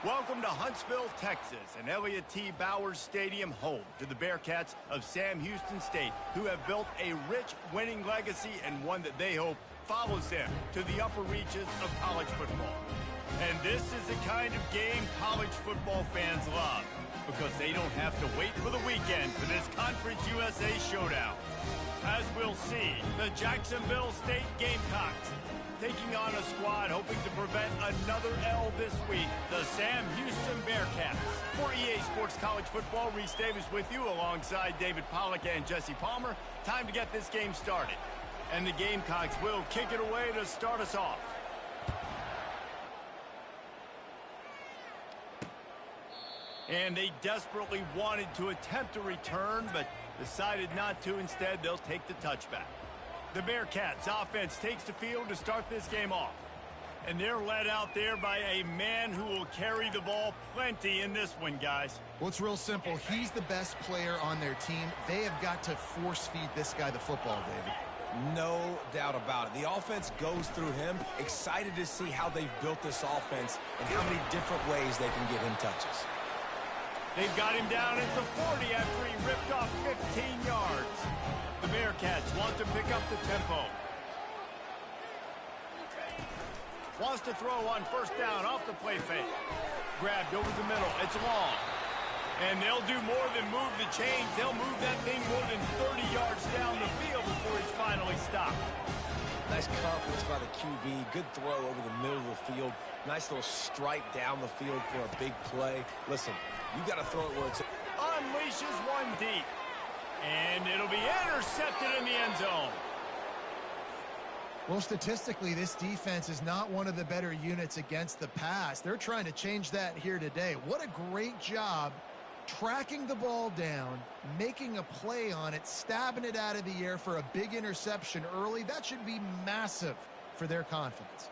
Welcome to Huntsville, Texas, and Elliott T. Bowers Stadium, home to the Bearcats of Sam Houston State, who have built a rich winning legacy and one that they hope follows them to the upper reaches of college football. And this is the kind of game college football fans love, because they don't have to wait for the weekend for this Conference USA showdown. As we'll see, the Jacksonville State Gamecocks taking on a squad hoping to prevent another L this week, the Sam Houston Bearcats. For EA Sports College Football, Reese Davis with you alongside David Pollack and Jesse Palmer. Time to get this game started. And the Gamecocks will kick it away to start us off. And they desperately wanted to attempt a return, but decided not to. Instead, they'll take the touchback. The Bearcats offense takes the field to start this game off. And they're led out there by a man who will carry the ball plenty in this one, guys. Well, it's real simple. He's the best player on their team. They have got to force-feed this guy the football, David. No doubt about it. The offense goes through him. Excited to see how they've built this offense and how many different ways they can get him touches. They've got him down at the 40 after he ripped off 15 yards. The Bearcats want to pick up the tempo. Wants to throw on first down off the play fake. Grabbed over the middle. It's long. And they'll do more than move the chains. They'll move that thing more than 30 yards down the field before it's finally stopped. Nice confidence by the QB. Good throw over the middle of the field. Nice little stripe down the field for a big play. Listen, you got to throw it where it's... Unleashes one deep. And it'll be intercepted in the end zone. Well, statistically, this defense is not one of the better units against the pass. They're trying to change that here today. What a great job tracking the ball down, making a play on it, stabbing it out of the air for a big interception early. That should be massive for their confidence.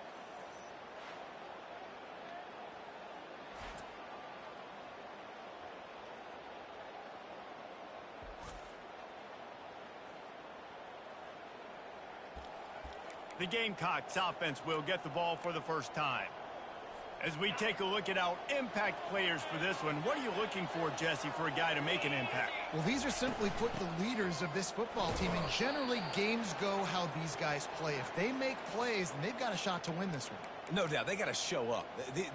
The Gamecocks offense will get the ball for the first time. As we take a look at our impact players for this one, what are you looking for, Jesse, for a guy to make an impact? Well, these are simply put the leaders of this football team, and generally games go how these guys play. If they make plays, then they've got a shot to win this one. No doubt, they got to show up.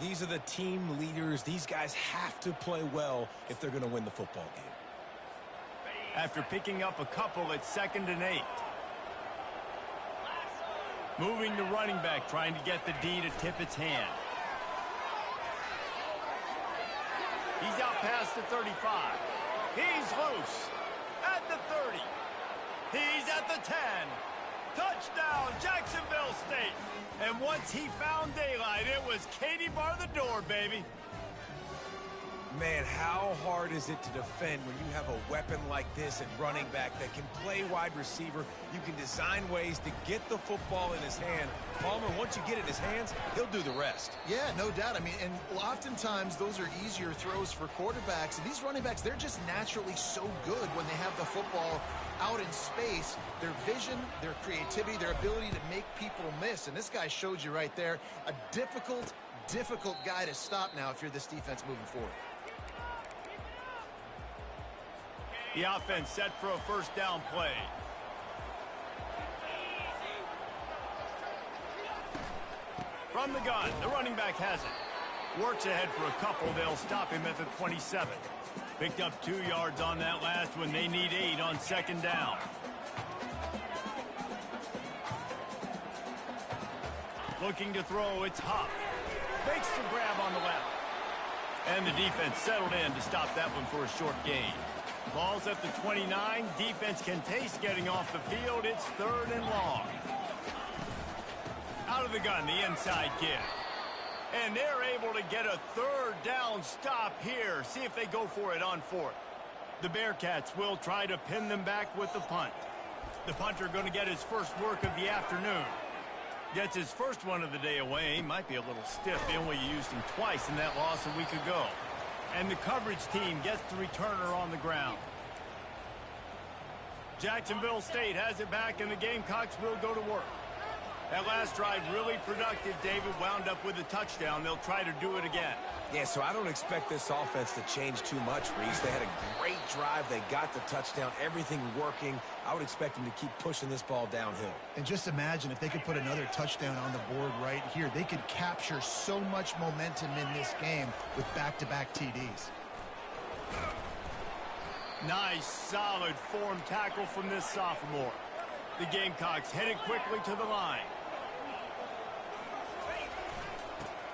These are the team leaders. These guys have to play well if they're going to win the football game. After picking up a couple, it's 2nd and 8. Moving the running back, trying to get the D to tip its hand. He's out past the 35. He's loose at the 30. He's at the 10. Touchdown, Jacksonville State. And once he found daylight, it was Katie bar the door, baby. Man, how hard is it to defend when you have a weapon like this at running back that can play wide receiver? You can design ways to get the football in his hand. Palmer, once you get it in his hands, he'll do the rest. Yeah, no doubt. I mean, and oftentimes those are easier throws for quarterbacks. And these running backs, they're just naturally so good when they have the football out in space. Their vision, their creativity, their ability to make people miss. And this guy showed you right there, a difficult guy to stop now if you're this defense moving forward. The offense set for a first down play. From the gun, the running back has it. Works ahead for a couple. They'll stop him at the 27. Picked up 2 yards on that last one. They need 8 on 2nd down. Looking to throw, it's Huff. Makes the grab on the left. And the defense settled in to stop that one for a short gain. Ball's at the 29. Defense can taste getting off the field. It's 3rd and long. Out of the gun, the inside kid. And they're able to get a 3rd down stop here. See if they go for it on 4th. The Bearcats will try to pin them back with the punt. The punter going to get his first work of the afternoon. Gets his first one of the day away. Might be a little stiff. They only used him twice in that loss a week ago. And the coverage team gets the returner on the ground. Jacksonville State has it back, and the Gamecocks will go to work. That last drive really productive. David wound up with a touchdown. They'll try to do it again. Yeah, so I don't expect this offense to change too much, Reese. They had a great drive. They got the touchdown. Everything working. I would expect them to keep pushing this ball downhill. And just imagine if they could put another touchdown on the board right here. They could capture so much momentum in this game with back-to-back TDs. Nice, solid form tackle from this sophomore. The Gamecocks headed quickly to the line.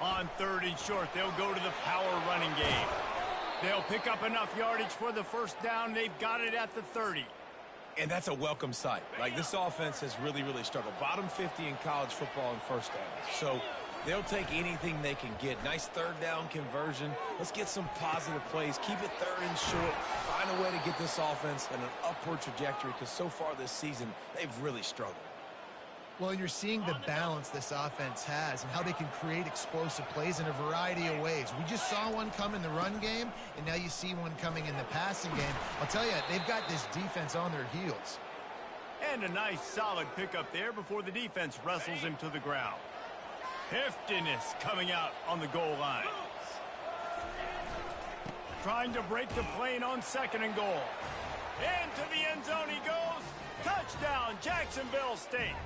On 3rd and short, they'll go to the power running game. They'll pick up enough yardage for the first down. They've got it at the 30. And that's a welcome sight. Like, this offense has really, really struggled. Bottom 50 in college football in first downs. So they'll take anything they can get. Nice 3rd down conversion. Let's get some positive plays. Keep it 3rd and short. Find a way to get this offense in an upward trajectory, because so far this season, they've really struggled. Well, and you're seeing the balance this offense has and how they can create explosive plays in a variety of ways. We just saw one come in the run game, and now you see one coming in the passing game. I'll tell you, they've got this defense on their heels. And a nice, solid pickup there before the defense wrestles him to the ground. Heftiness coming out on the goal line. Trying to break the plane on 2nd and goal. Into the end zone he goes. Touchdown, Jacksonville State.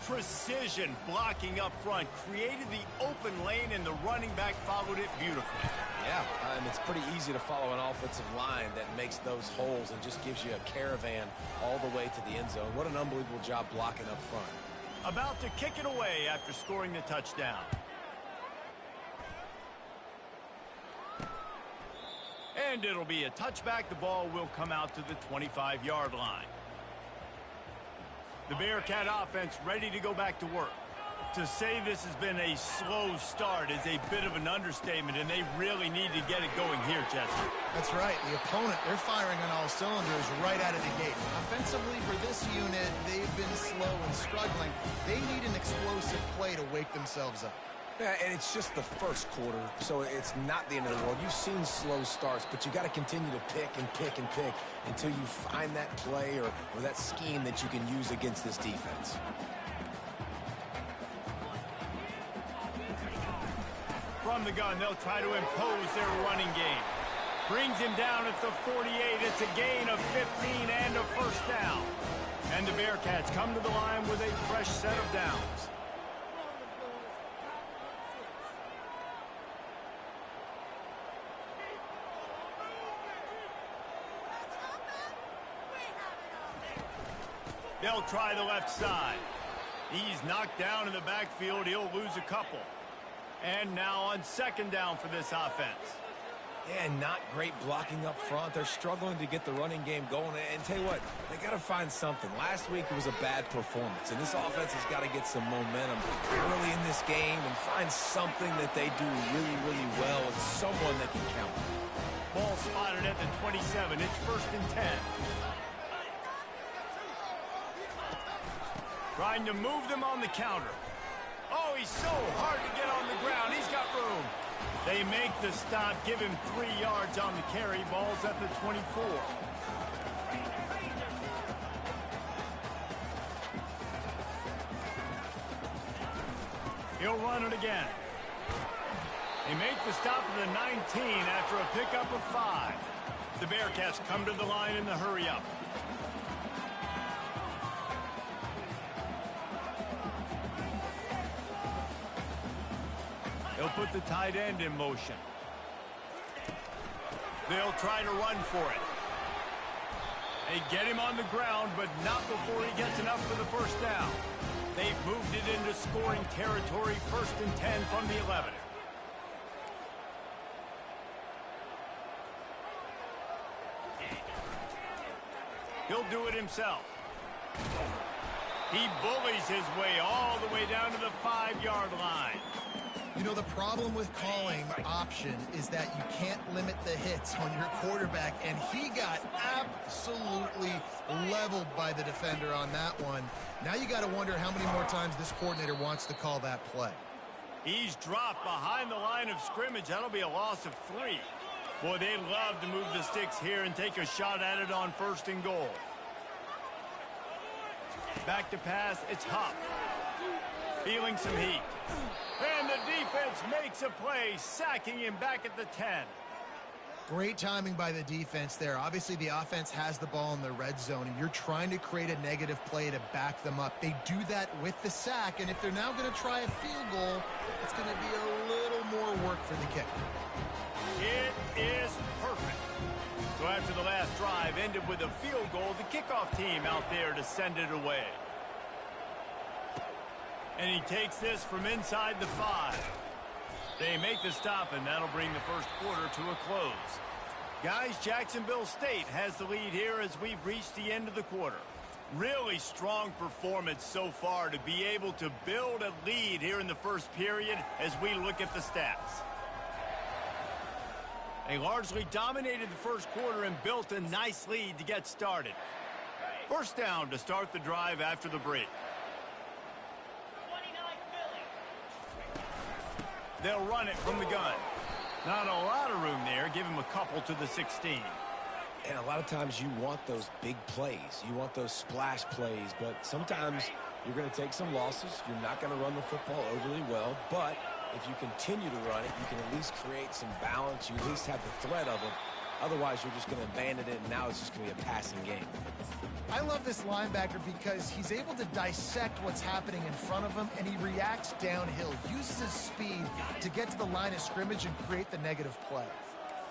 Precision blocking up front created the open lane, and the running back followed it beautifully. Yeah, and it's pretty easy to follow an offensive line that makes those holes and just gives you a caravan all the way to the end zone. What an unbelievable job blocking up front. About to kick it away after scoring the touchdown. And it'll be a touchback. The ball will come out to the 25-yard line. The Bearcat offense ready to go back to work. To say this has been a slow start is a bit of an understatement, and they really need to get it going here, Jesse. That's right. The opponent, they're firing on all cylinders right out of the gate. Offensively, for this unit, they've been slow and struggling. They need an explosive play to wake themselves up. Yeah, and it's just the first quarter, so it's not the end of the world. You've seen slow starts, but you got to continue to pick and pick and pick until you find that play or that scheme that you can use against this defense. From the gun, they'll try to impose their running game. Brings him down at the 48. It's a gain of 15 and a first down. And the Bearcats come to the line with a fresh set of downs. They'll try the left side. He's knocked down in the backfield. He'll lose a couple. And now on 2nd down for this offense. Yeah, not great blocking up front. They're struggling to get the running game going. And tell you what, they got to find something. Last week it was a bad performance, and this offense has got to get some momentum early in this game and find something that they do really, really well and someone they can count on. Ball spotted at the 27. It's 1st and 10. Trying to move them on the counter. Oh, he's so hard to get on the ground. He's got room. They make the stop, give him 3 yards on the carry. Ball's at the 24. He'll run it again. They make the stop at the 19 after a pickup of 5. The Bearcats come to the line in the hurry-up. They'll put the tight end in motion. They'll try to run for it. They get him on the ground, but not before he gets enough for the first down. They've moved it into scoring territory, 1st and 10 from the 11. He'll do it himself. He bullies his way all the way down to the 5-yard line. You know, the problem with calling option is that you can't limit the hits on your quarterback, and he got absolutely leveled by the defender on that one. Now you got to wonder how many more times this coordinator wants to call that play. He's dropped behind the line of scrimmage. That'll be a loss of 3. Boy, they'd love to move the sticks here and take a shot at it on 1st and goal. Back to pass, it's Huff. Feeling some heat. And the defense makes a play, sacking him back at the 10. Great timing by the defense there. Obviously, the offense has the ball in the red zone, and you're trying to create a negative play to back them up. They do that with the sack, and if they're now going to try a field goal, it's going to be a little more work for the kicker. It is perfect. So after the last drive ended with a field goal, the kickoff team out there to send it away. And he takes this from inside the 5. They make the stop, and that'll bring the first quarter to a close. Guys, Jacksonville State has the lead here as we've reached the end of the quarter. Really strong performance so far to be able to build a lead here in the first period as we look at the stats. They largely dominated the first quarter and built a nice lead to get started. First down to start the drive after the break. They'll run it from the gun. Not a lot of room there. Give him a couple to the 16. And a lot of times you want those big plays. You want those splash plays. But sometimes you're going to take some losses. You're not going to run the football overly well. But if you continue to run it, you can at least create some balance. You at least have the threat of it. Otherwise, you're just going to abandon it, and now it's just going to be a passing game. I love this linebacker because he's able to dissect what's happening in front of him, and he reacts downhill, uses his speed to get to the line of scrimmage and create the negative play.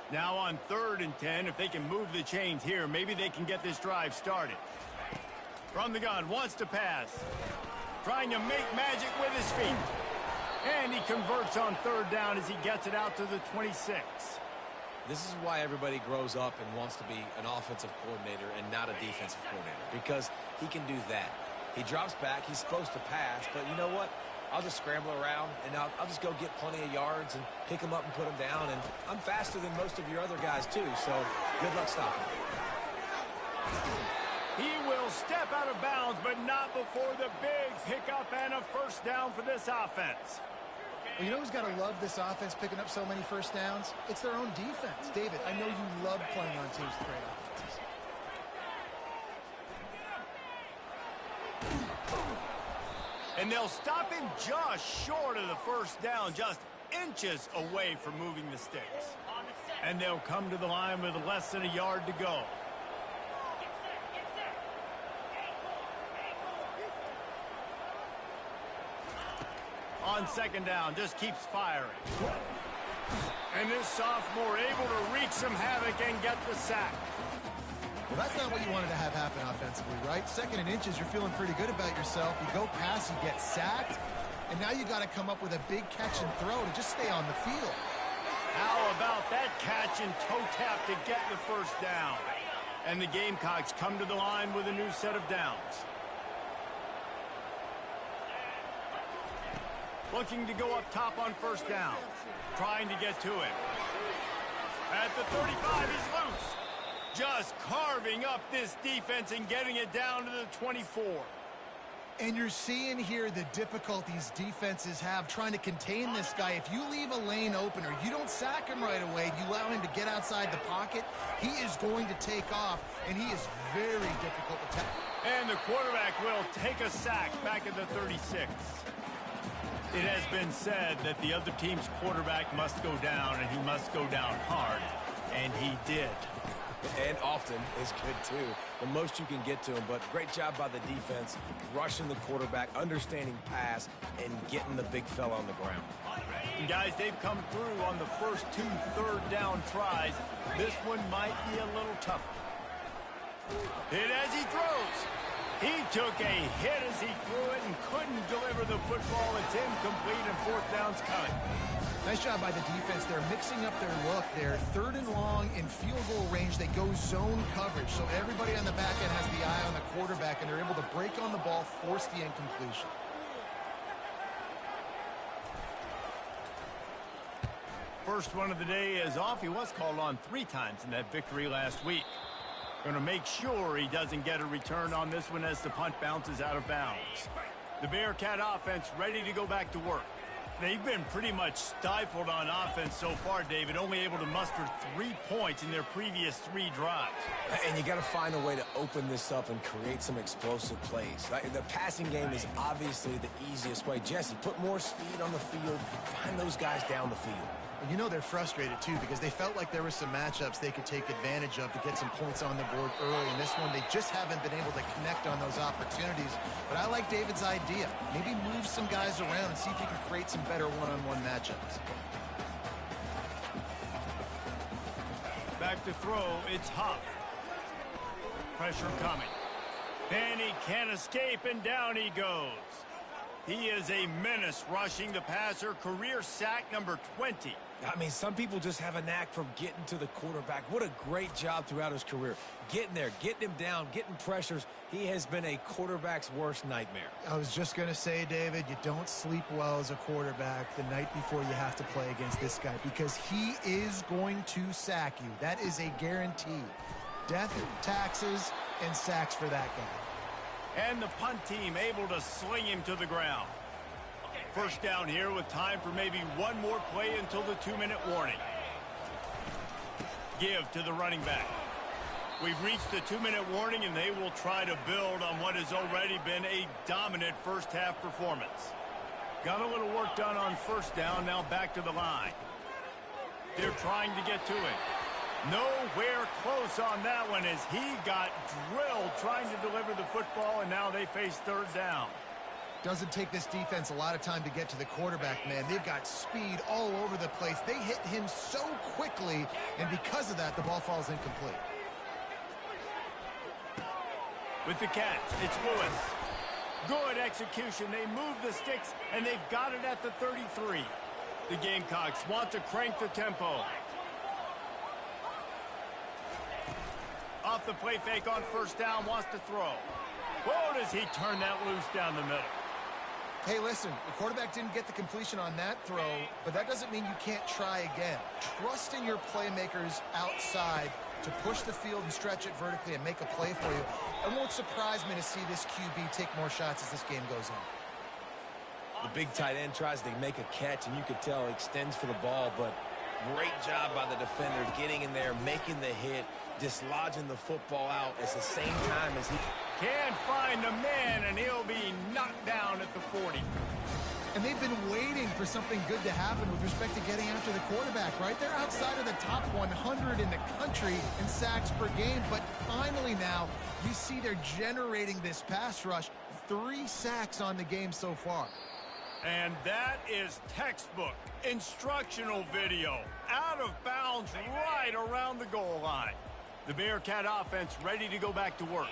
Now on 3rd and 10, if they can move the chains here, maybe they can get this drive started. From the gun, wants to pass. Trying to make magic with his feet. And he converts on 3rd down as he gets it out to the 26. This is why everybody grows up and wants to be an offensive coordinator and not a defensive coordinator, because he can do that. He drops back. He's supposed to pass, but you know what? I'll just scramble around, and I'll just go get plenty of yards and pick them up and put them down, and I'm faster than most of your other guys, too, so good luck stopping. He will step out of bounds, but not before the big hiccup and a first down for this offense. Well, you know who's got to love this offense picking up so many first downs? It's their own defense. David, I know you love playing on teams with great offenses. And they'll stop him just short of the first down, just inches away from moving the sticks. And they'll come to the line with less than a yard to go. On 2nd down, just keeps firing. And this sophomore able to wreak some havoc and get the sack. Well, that's not what you wanted to have happen offensively, right? 2nd and inches, you're feeling pretty good about yourself. You go past, you get sacked, and now you got to come up with a big catch and throw to just stay on the field. How about that catch and toe tap to get the first down? And the Gamecocks come to the line with a new set of downs. Looking to go up top on 1st down. Trying to get to it. At the 35, he's loose. Just carving up this defense and getting it down to the 24. And you're seeing here the difficulties defenses have trying to contain this guy. If you leave a lane open or you don't sack him right away, you allow him to get outside the pocket, he is going to take off, and he is very difficult to tackle. And the quarterback will take a sack back at the 36. It has been said that the other team's quarterback must go down, and he must go down hard, and he did. And often is good, too. The most you can get to him, but great job by the defense, rushing the quarterback, understanding pass, and getting the big fella on the ground. And guys, they've come through on the first 2 3rd down tries. This one might be a little tougher. Hit as he throws. He took a hit as he threw it and couldn't deliver the football. It's incomplete, and 4th down's coming. Nice job by the defense. They're mixing up their look. They're 3rd and long in field goal range. They go zone coverage. So everybody on the back end has the eye on the quarterback, and they're able to break on the ball, force the incompletion. First one of the day is off. He was called on 3 times in that victory last week. Going to make sure he doesn't get a return on this one as the punt bounces out of bounds. The Bearcat offense ready to go back to work. They've been pretty much stifled on offense so far, David, only able to muster 3 points in their previous 3 drives. And you got to find a way to open this up and create some explosive plays. The passing game is obviously the easiest way. Jesse, put more speed on the field, find those guys down the field. And you know they're frustrated, too, because they felt like there were some matchups they could take advantage of to get some points on the board early. In this one, they just haven't been able to connect on those opportunities. But I like David's idea. Maybe move some guys around and see if you can create some better one-on-one matchups. Back to throw, it's Huff. Pressure coming. And he can't escape, and down he goes. He is a menace rushing the passer, career sack number 20. I mean, some people just have a knack for getting to the quarterback. What a great job throughout his career. Getting there, getting him down, getting pressures. He has been a quarterback's worst nightmare. I was just going to say, David, you don't sleep well as a quarterback the night before you have to play against this guy because he is going to sack you. That is a guarantee. Death, taxes, and sacks for that guy. And the punt team able to sling him to the ground. First down here with time for maybe one more play until the 2-minute warning. Give to the running back. We've reached the 2-minute warning, and they will try to build on what has already been a dominant first-half performance. Got a little work done on first down, now back to the line. They're trying to get to it. Nowhere close on that one as he got drilled trying to deliver the football, and now they face third down. Doesn't take this defense a lot of time to get to the quarterback, man. They've got speed all over the place. They hit him so quickly, and because of that, the ball falls incomplete. With the catch, it's Lewis. Good execution. They move the sticks, and they've got it at the 33. The Gamecocks want to crank the tempo. Off the play fake on first down, wants to throw. Oh, does he turn that loose down the middle? Hey, listen, the quarterback didn't get the completion on that throw, but that doesn't mean you can't try again. Trust in your playmakers outside to push the field and stretch it vertically and make a play for you. It won't surprise me to see this QB take more shots as this game goes on. The big tight end tries to make a catch, and you could tell he extends for the ball, but great job by the defender getting in there, making the hit, dislodging the football out at the same time as he can't find a man, and he'll be knocked down at the 40. And they've been waiting for something good to happen with respect to getting after the quarterback, right? They're outside of the top 100 in the country in sacks per game, but finally now you see they're generating this pass rush. 3 sacks on the game so far. And that is textbook instructional video. Out of bounds right around the goal line. The Bearcat offense ready to go back to work.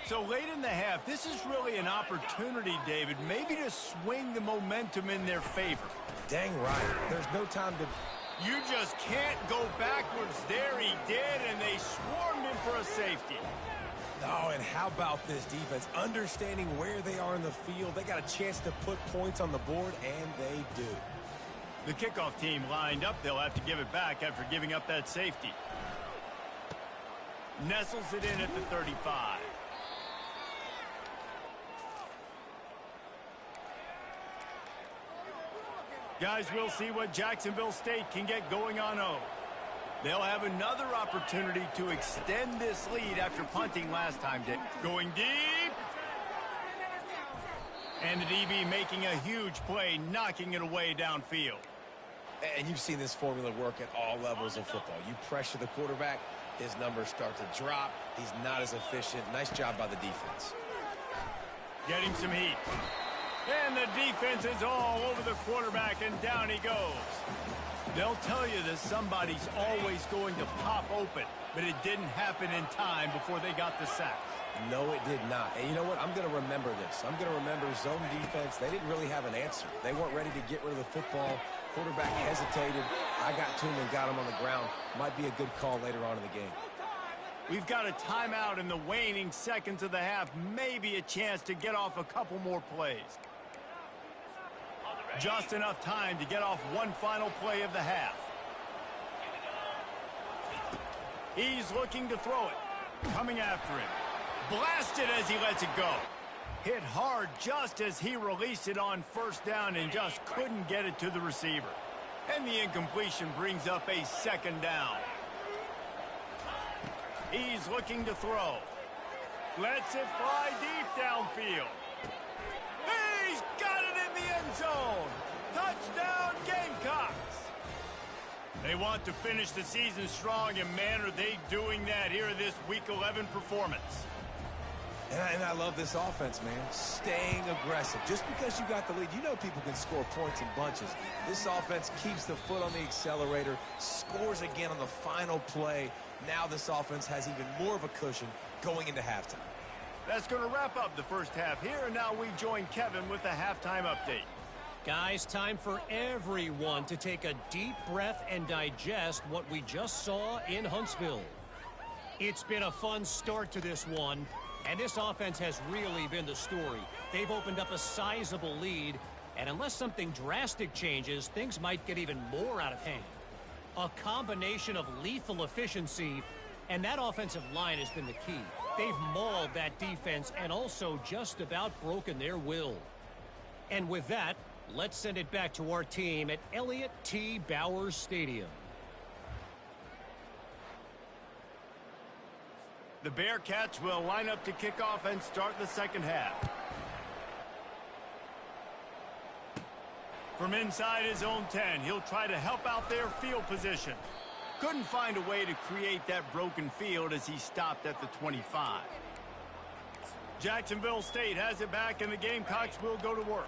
So late in the half, this is really an opportunity, David, maybe to swing the momentum in their favor. Dang right. There's no time to... You just can't go backwards. There he did, and they swarmed him for a safety. Oh, and how about this defense? Understanding where they are in the field. They got a chance to put points on the board, and they do. The kickoff team lined up. They'll have to give it back after giving up that safety. Nestles it in at the 35. Guys, we'll see what Jacksonville State can get going on O. They'll have another opportunity to extend this lead after punting last time. Going deep. And the DB making a huge play, knocking it away downfield. And you've seen this formula work at all levels of football. You pressure the quarterback, his numbers start to drop. He's not as efficient. Nice job by the defense. Getting some heat. And the defense is all over the quarterback, and down he goes. They'll tell you that somebody's always going to pop open, but it didn't happen in time before they got the sack. No, it did not. And you know what? I'm going to remember this. I'm going to remember zone defense. They didn't really have an answer. They weren't ready to get rid of the football. Quarterback hesitated. I got to him and got him on the ground. Might be a good call later on in the game. We've got a timeout in the waning seconds of the half. Maybe a chance to get off a couple more plays. Just enough time to get off one final play of the half. He's looking to throw it. Coming after him. Blasted as he lets it go. Hit hard just as he released it on first down and just couldn't get it to the receiver. And the incompletion brings up a second down. He's looking to throw. Lets it fly deep downfield. He's got it in the end zone. Touchdown, Gamecocks. They want to finish the season strong, and man, are they doing that here in this Week 11 performance. And I love this offense, man. Staying aggressive. Just because you got the lead, you know people can score points in bunches. This offense keeps the foot on the accelerator, scores again on the final play. Now this offense has even more of a cushion going into halftime. That's going to wrap up the first half here, and now we join Kevin with the halftime update. Guys, time for everyone to take a deep breath and digest what we just saw in Huntsville. It's been a fun start to this one, and this offense has really been the story. They've opened up a sizable lead, and unless something drastic changes, things might get even more out of hand. A combination of lethal efficiency, and that offensive line has been the key. They've mauled that defense and also just about broken their will. And with that, let's send it back to our team at Elliott T. Bowers Stadium. The Bearcats will line up to kick off and start the second half. From inside his own 10, he'll try to help out their field position. Couldn't find a way to create that broken field as he stopped at the 25. Jacksonville State has it back, and the Gamecocks will go to work.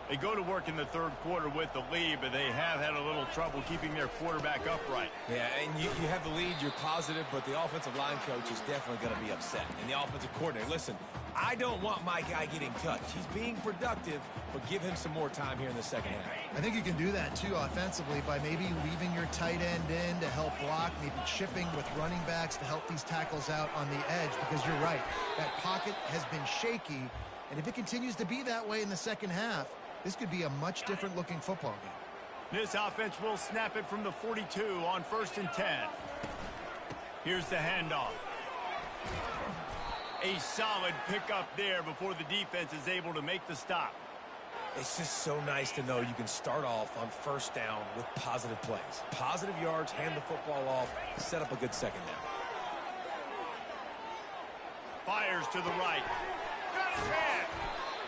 They go to work in the third quarter with the lead, but they have had a little trouble keeping their quarterback upright. Yeah, and you have the lead, you're positive, but the offensive line coach is definitely going to be upset. And the offensive coordinator, listen, I don't want my guy getting touched. He's being productive, but give him some more time here in the second half. I think you can do that, too, offensively, by maybe leaving your tight end in to help block, maybe chipping with running backs to help these tackles out on the edge, because you're right, that pocket has been shaky, and if it continues to be that way in the second half, this could be a much different looking football game. This offense will snap it from the 42 on 1st and 10. Here's the handoff. A solid pickup there before the defense is able to make the stop. It's just so nice to know you can start off on first down with positive plays. Positive yards, hand the football off, set up a good second down. Fires to the right. Got his hand.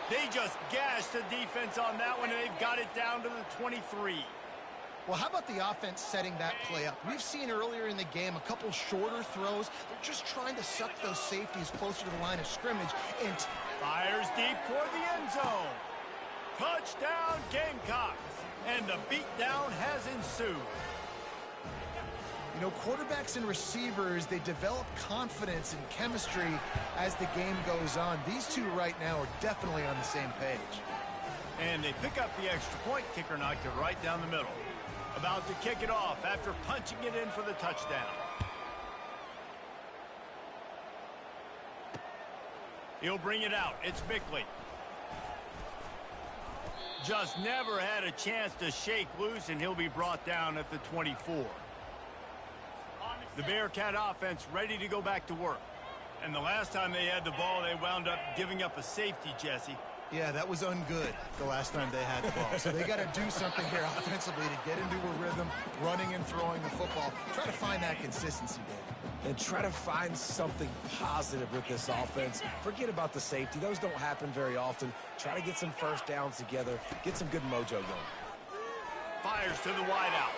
They just gashed the defense on that one, and they've got it down to the 23. Well, how about the offense setting that play up? We've seen earlier in the game a couple shorter throws. They're just trying to suck those safeties closer to the line of scrimmage. And fires deep toward the end zone. Touchdown, Gamecocks. And the beatdown has ensued. you know, quarterbacks and receivers, they develop confidence and chemistry as the game goes on. These two right now are definitely on the same page. And they pick up the extra point. Kicker knocked it right down the middle. About to kick it off after punching it in for the touchdown. He'll bring it out. It's Bickley. Just never had a chance to shake loose, and he'll be brought down at the 24. The Bearcat offense ready to go back to work. And the last time they had the ball, they wound up giving up a safety, Jesse. Yeah, that was ungood the last time they had the ball. So they got to do something here offensively to get into a rhythm, running and throwing the football. Try to find that consistency, Dave. And try to find something positive with this offense. Forget about the safety. Those don't happen very often. Try to get some first downs together. Get some good mojo going. Fires to the wideout.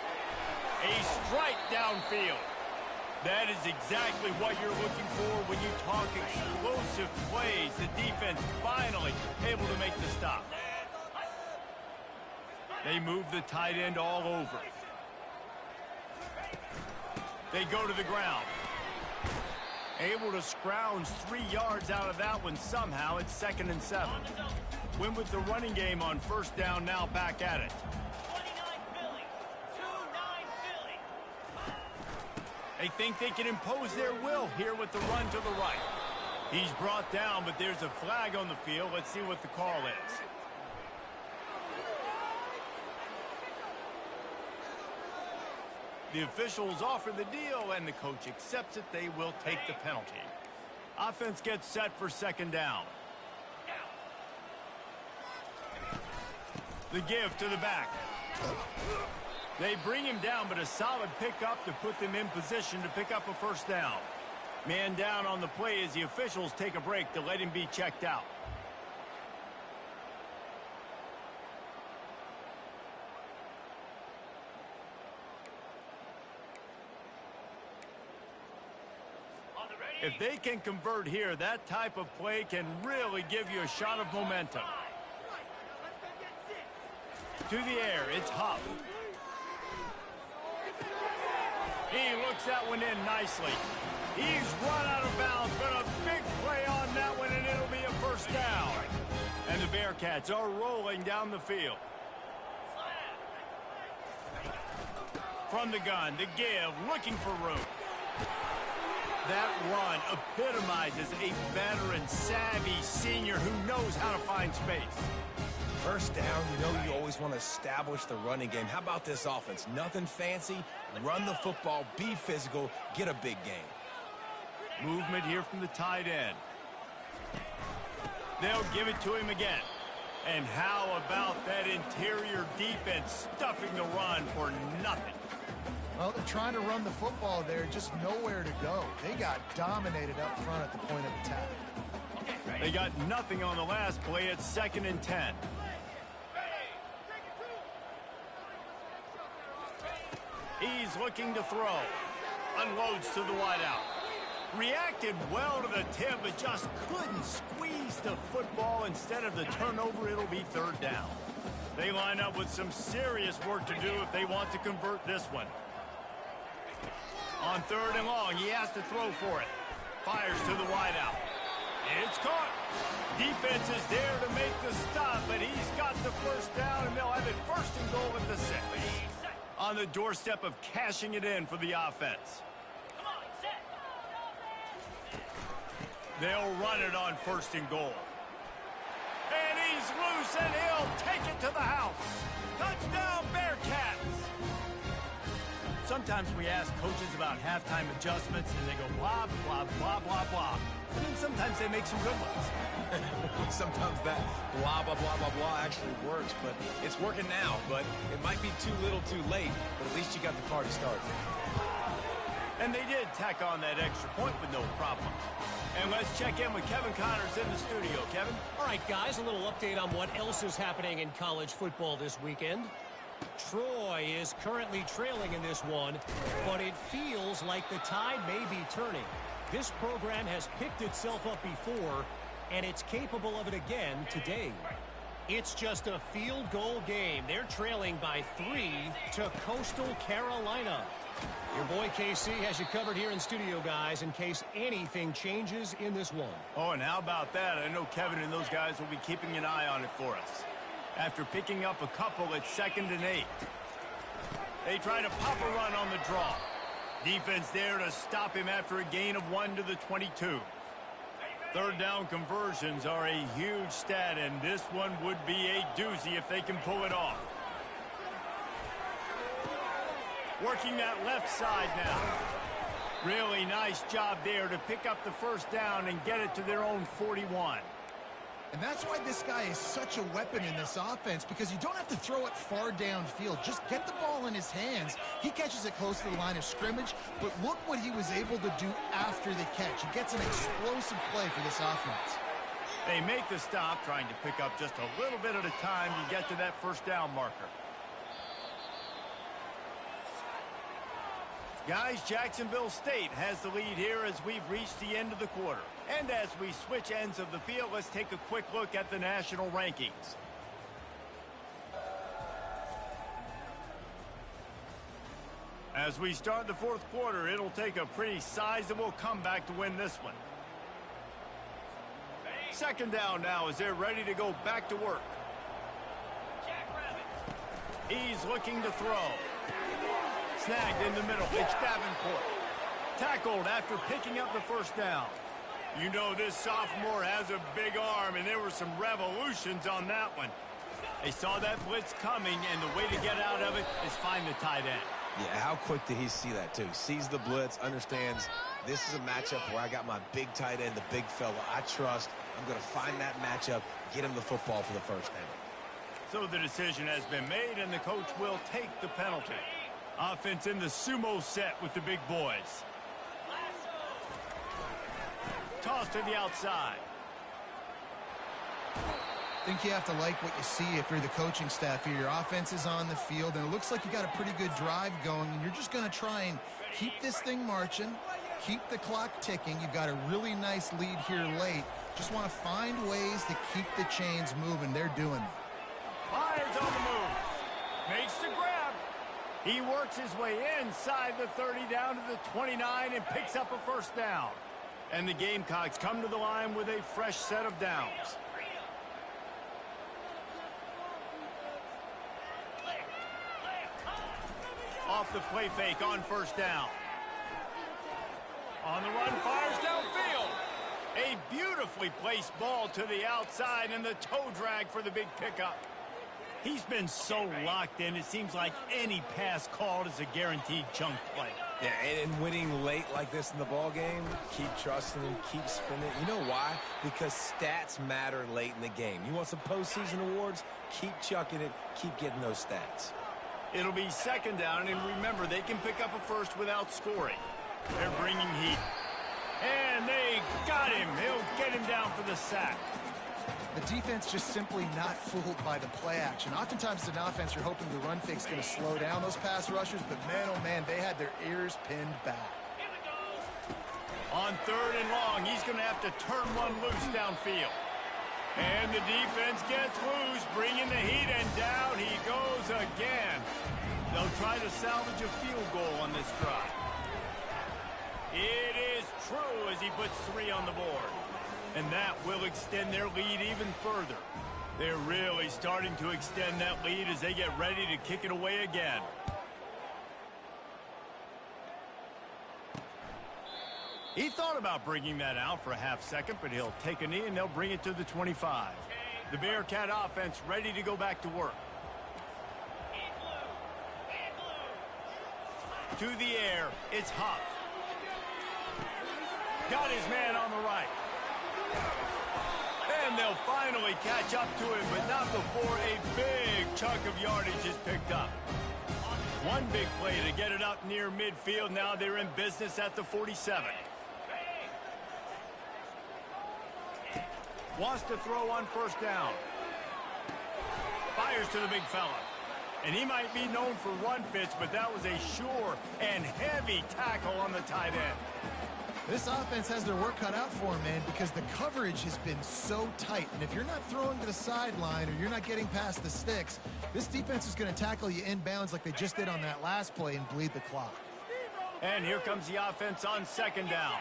A strike downfield. That is exactly what you're looking for when you talk explosive plays. The defense finally able to make the stop. They move the tight end all over. They go to the ground. Able to scrounge 3 yards out of that one somehow. It's 2nd and 7. Win with the running game on first down, now back at it. They think they can impose their will here with the run to the right. He's brought down, but there's a flag on the field. Let's see what the call is. The officials offer the deal, and the coach accepts it. They will take the penalty. Offense gets set for 2nd down. The give to the back. They bring him down, but a solid pickup to put them in position to pick up a first down. Man down on the play as the officials take a break to let him be checked out. If they can convert here, that type of play can really give you a shot of momentum. To the air, it's Huff. He looks that one in nicely. He's run out of bounds, but a big play on that one, and it'll be a first down. And the Bearcats are rolling down the field. From the gun, the give, looking for room. That run epitomizes a veteran, savvy senior who knows how to find space. First down, you know you always want to establish the running game. How about this offense? Nothing fancy. Run the football, be physical, get a big gain. Movement here from the tight end. They'll give it to him again. And how about that interior defense stuffing the run for nothing? Well, they're trying to run the football there, just nowhere to go. They got dominated up front at the point of attack. They got nothing on the last play at 2nd and 10. He's looking to throw. Unloads to the wideout. Reacted well to the tip, but just couldn't squeeze the football. Instead of the turnover, it'll be 3rd down. They line up with some serious work to do if they want to convert this one. On 3rd and long, he has to throw for it. Fires to the wideout. It's caught. Defense is there to make the stop, but he's got the first down, and they'll have it 1st and goal at the 6. On the doorstep of cashing it in for the offense. They'll run it on 1st and goal. And he's loose, and he'll take it to the house. Touchdown, Bearcats! Sometimes we ask coaches about halftime adjustments, and they go blah, blah, blah, blah, blah. And then sometimes they make some good ones. Sometimes that blah, blah, blah, blah, blah actually works, but it's working now. But it might be too little too late, but at least you got the party started. And they did tack on that extra point with no problem. And let's check in with Kevin Connors in the studio. Kevin? All right, guys, a little update on what else is happening in college football this weekend. Troy is currently trailing in this one, but it feels like the tide may be turning. This program has picked itself up before, and it's capable of it again today. It's just a field goal game. They're trailing by 3 to Coastal Carolina. Your boy KC has you covered here in studio, guys, in case anything changes in this one. Oh, and how about that? I know Kevin and those guys will be keeping an eye on it for us. After picking up a couple at 2nd and 8. They try to pop a run on the draw. Defense there to stop him after a gain of 1 to the 22. 3rd down conversions are a huge stat, and this one would be a doozy if they can pull it off. Working that left side now. Really nice job there to pick up the first down and get it to their own 41. And that's why this guy is such a weapon in this offense, because you don't have to throw it far downfield. Just get the ball in his hands. He catches it close to the line of scrimmage, but look what he was able to do after the catch. He gets an explosive play for this offense. They make the stop, trying to pick up just a little bit at a time to get to that first down marker. Guys, Jacksonville State has the lead here as we've reached the end of the quarter. And as we switch ends of the field, let's take a quick look at the national rankings. As we start the 4th quarter, it'll take a pretty sizable comeback to win this one. 2nd down now as they're ready to go back to work. He's looking to throw. Snagged in the middle. It's Davenport. Tackled after picking up the first down. You know this sophomore has a big arm, and there were some revolutions on that one. They saw that blitz coming, and the way to get out of it is find the tight end. Yeah, how quick did he see that, too? Sees the blitz, understands this is a matchup where I got my big tight end, the big fella I trust. I'm going to find that matchup, get him the football for the first down. So the decision has been made, and the coach will take the penalty. Offense in the sumo set with the big boys. Toss to the outside. I think you have to like what you see if you're the coaching staff here. Your offense is on the field, and it looks like you got a pretty good drive going, and you're just going to try and keep this thing marching, keep the clock ticking. You've got a really nice lead here late. Just want to find ways to keep the chains moving. They're doing it. Fires on the move. Makes the grab. He works his way inside the 30 down to the 29 and picks up a first down. And the Gamecocks come to the line with a fresh set of downs. Off the play fake on first down. On the run, fires downfield. A beautifully placed ball to the outside and the toe drag for the big pickup. He's been so locked in, it seems like any pass called is a guaranteed chunk play. Yeah, and winning late like this in the ball game, keep trusting him, keep spinning. You know why? Because stats matter late in the game. You want some postseason awards? Keep chucking it, keep getting those stats. It'll be second down, and remember, they can pick up a first without scoring. They're bringing heat. And they got him. He'll get him down for the sack. The defense just simply not fooled by the play action. Oftentimes, as an offense, you're hoping the run fake's going to slow down those pass rushers, but man, oh man, they had their ears pinned back. On third and long, he's going to have to turn one loose downfield. And the defense gets loose, bringing the heat, and down he goes again. They'll try to salvage a field goal on this drive. It is true as he puts 3 on the board. And that will extend their lead even further. They're really starting to extend that lead as they get ready to kick it away again. He thought about bringing that out for a half second, but he'll take a knee and they'll bring it to the 25. The Bearcat offense ready to go back to work. To the air, it's Huff. Got his man on the right. And they'll finally catch up to him, but not before a big chunk of yardage is picked up. One big play to get it up near midfield. Now they're in business at the 47. Wants to throw on first down. Fires to the big fella. And he might be known for run fits, but that was a sure and heavy tackle on the tight end. This offense has their work cut out for them, man, because the coverage has been so tight. And if you're not throwing to the sideline or you're not getting past the sticks, this defense is going to tackle you inbounds like they just did on that last play and bleed the clock. And here comes the offense on second down.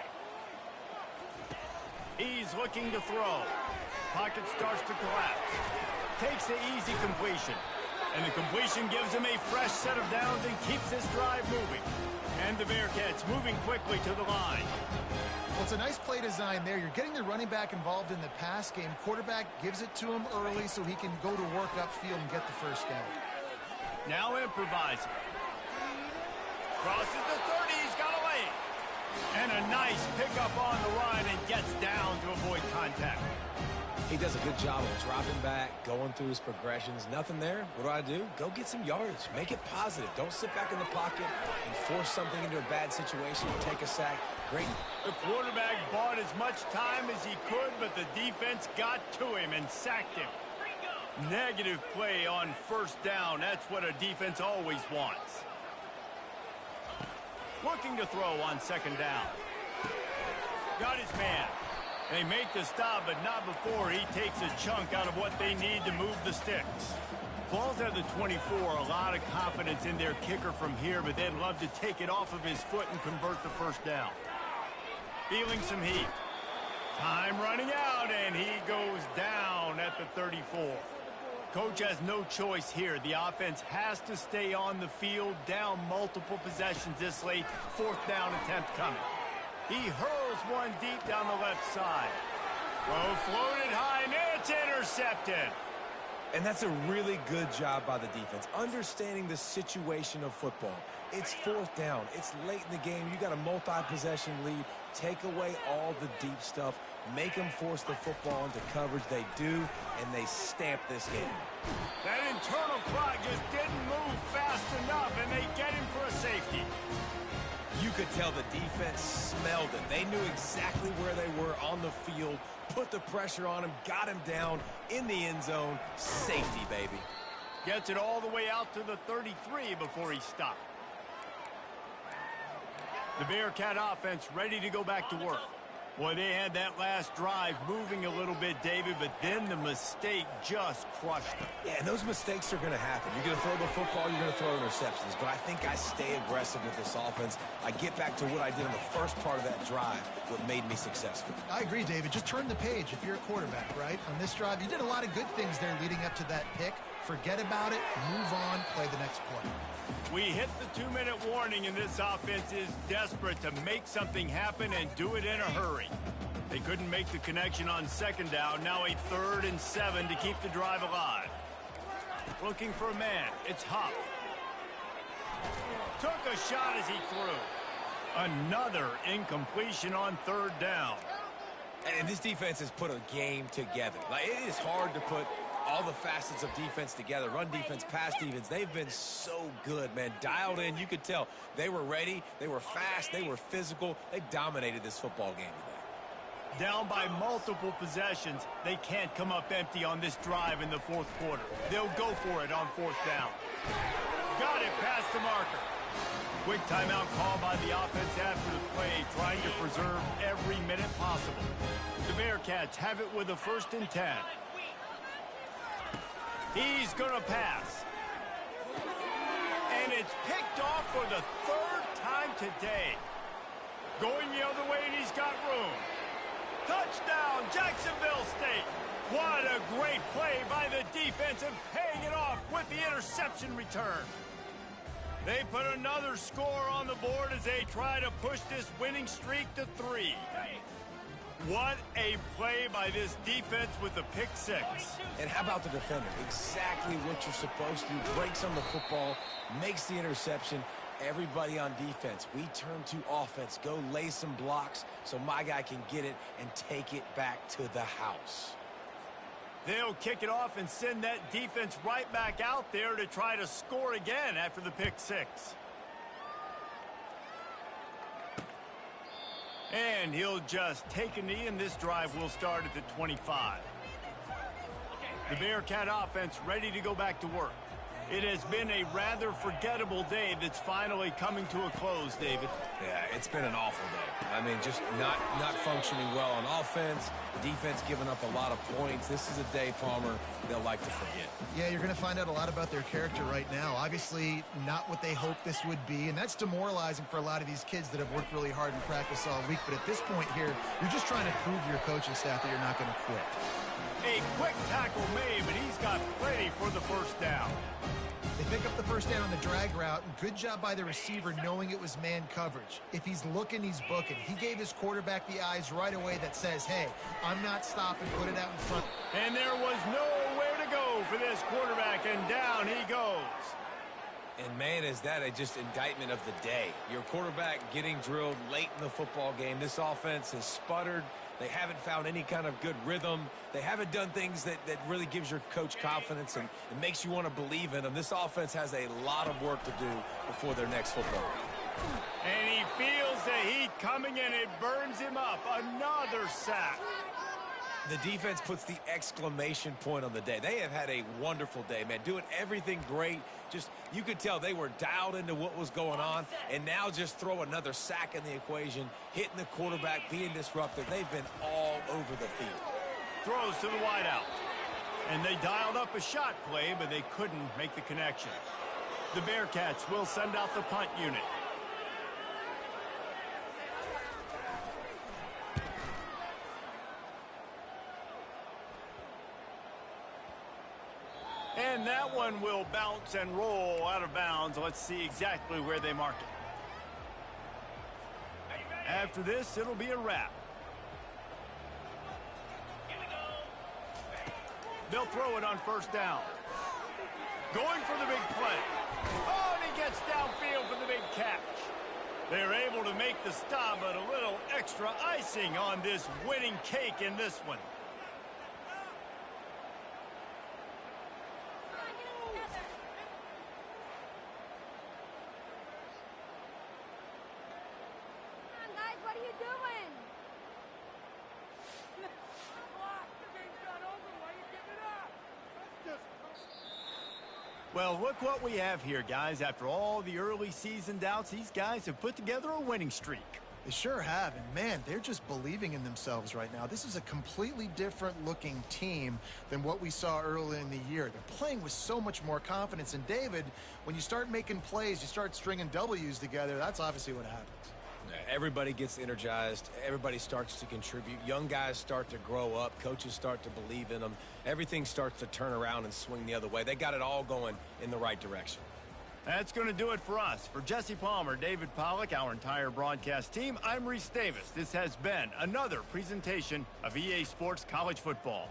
He's looking to throw. Pocket starts to collapse. Takes the easy completion. And the completion gives him a fresh set of downs and keeps this drive moving. And the Bearcats moving quickly to the line. Well, it's a nice play design there. You're getting the running back involved in the pass game. Quarterback gives it to him early so he can go to work upfield and get the first down. Now improvising. Crosses the 30. He's got a lane. And a nice pickup on the run and gets down to avoid contact. He does a good job of dropping back, going through his progressions. Nothing there. What do? Go get some yardage. Make it positive. Don't sit back in the pocket and force something into a bad situation or take a sack. Great. The quarterback bought as much time as he could, but the defense got to him and sacked him. Negative play on first down. That's what a defense always wants. Looking to throw on second down. Got his man. They make the stop, but not before he takes a chunk out of what they need to move the sticks. Ball's at the 24. A lot of confidence in their kicker from here, but they'd love to take it off of his foot and convert the first down. Feeling some heat. Time running out, and he goes down at the 34. Coach has no choice here. The offense has to stay on the field, down multiple possessions this late. Fourth down attempt coming. He hurls one deep down the left side. Throw floated high, and it's intercepted. And that's a really good job by the defense, understanding the situation of football. It's fourth down. It's late in the game. You got a multi-possession lead. Take away all the deep stuff. Make them force the football into coverage. They do, and they stamp this game. That internal clock just didn't move fast enough, and they get him for a safety. You could tell the defense smelled it. They knew exactly where they were on the field, put the pressure on him, got him down in the end zone. Safety, baby. Gets it all the way out to the 33 before he stopped. The Bearcat offense ready to go back to work. Boy, they had that last drive moving a little bit, David, but then the mistake just crushed them. Yeah, and those mistakes are going to happen. You're going to throw the football, you're going to throw interceptions. But I think I stay aggressive with this offense. I get back to what I did in the first part of that drive, what made me successful. I agree, David. Just turn the page if you're a quarterback, right? On this drive, you did a lot of good things there leading up to that pick. Forget about it, move on, play the next play. We hit the 2-minute warning, and this offense is desperate to make something happen and do it in a hurry. They couldn't make the connection on second down. Now a 3rd and 7 to keep the drive alive. Looking for a man. It's Huff. Took a shot as he threw. Another incompletion on 3rd down. And this defense has put a game together. Like, it is hard to put all the facets of defense together. Run defense, pass defense. They've been so good, man. Dialed in. You could tell they were ready. They were fast. They were physical. They dominated this football game today. Down by multiple possessions. They can't come up empty on this drive in the 4th quarter. They'll go for it on 4th down. Got it past the marker. Quick timeout call by the offense after the play, trying to preserve every minute possible. The Bearcats have it with a 1st and 10. He's going to pass. And it's picked off for the 3rd time today. Going the other way, and he's got room. Touchdown, Jacksonville State. What a great play by the defense and paying it off with the interception return. They put another score on the board as they try to push this winning streak to 3. What a play by this defense with the pick 6. And how about the defender? Exactly what you're supposed to do. Breaks on the football, makes the interception. Everybody on defense, we turn to offense. Go lay some blocks so my guy can get it and take it back to the house. They'll kick it off and send that defense right back out there to try to score again after the pick 6. And he'll just take a knee, and this drive will start at the 25. The Bearcat offense ready to go back to work. It has been a rather forgettable day that's finally coming to a close, David. Yeah, it's been an awful day. I mean, just not functioning well on offense. Defense giving up a lot of points. This is a day, Palmer, they'll like to forget. Yeah, you're going to find out a lot about their character right now. Obviously, not what they hoped this would be, and that's demoralizing for a lot of these kids that have worked really hard in practice all week. But at this point here, you're just trying to prove to your coaching staff that you're not going to quit. A quick tackle made, but he's got plenty for the 1st down. They pick up the 1st down on the drag route. Good job by the receiver knowing it was man coverage. If he's looking, he's booking. He gave his quarterback the eyes right away that says, hey, I'm not stopping, put it out in front. And there was nowhere to go for this quarterback, and down he goes. And, man, is that a just indictment of the day. Your quarterback getting drilled late in the football game. This offense has sputtered. They haven't found any kind of good rhythm. They haven't done things that really gives your coach confidence and it makes you want to believe in them. This offense has a lot of work to do before their next football game. And he feels the heat coming, and it burns him up. Another sack. The defense puts the exclamation point on the day. They have had a wonderful day, man. Doing everything great. Just, you could tell they were dialed into what was going on. And now just throw another sack in the equation, hitting the quarterback, being disruptive. They've been all over the field. Throws to the wideout. And they dialed up a shot play, but they couldn't make the connection. The Bearcats will send out the punt unit. And that one will bounce and roll out of bounds. Let's see exactly where they mark it. After this, it'll be a wrap. They'll throw it on first down. Going for the big play. Oh, and he gets downfield for the big catch. They're able to make the stop, but a little extra icing on this winning cake in this one. Well, look what we have here, guys. After all the early season doubts, these guys have put together a winning streak. They sure have, and man, they're just believing in themselves right now. This is a completely different looking team than what we saw early in the year. They're playing with so much more confidence, and David, when you start making plays, you start stringing W's together, that's obviously what happens. Everybody gets energized. Everybody starts to contribute. Young guys start to grow up. Coaches start to believe in them. Everything starts to turn around and swing the other way. They got it all going in the right direction. That's going to do it for us. For Jesse Palmer, David Pollack, our entire broadcast team, I'm Reese Davis. This has been another presentation of EA Sports College Football.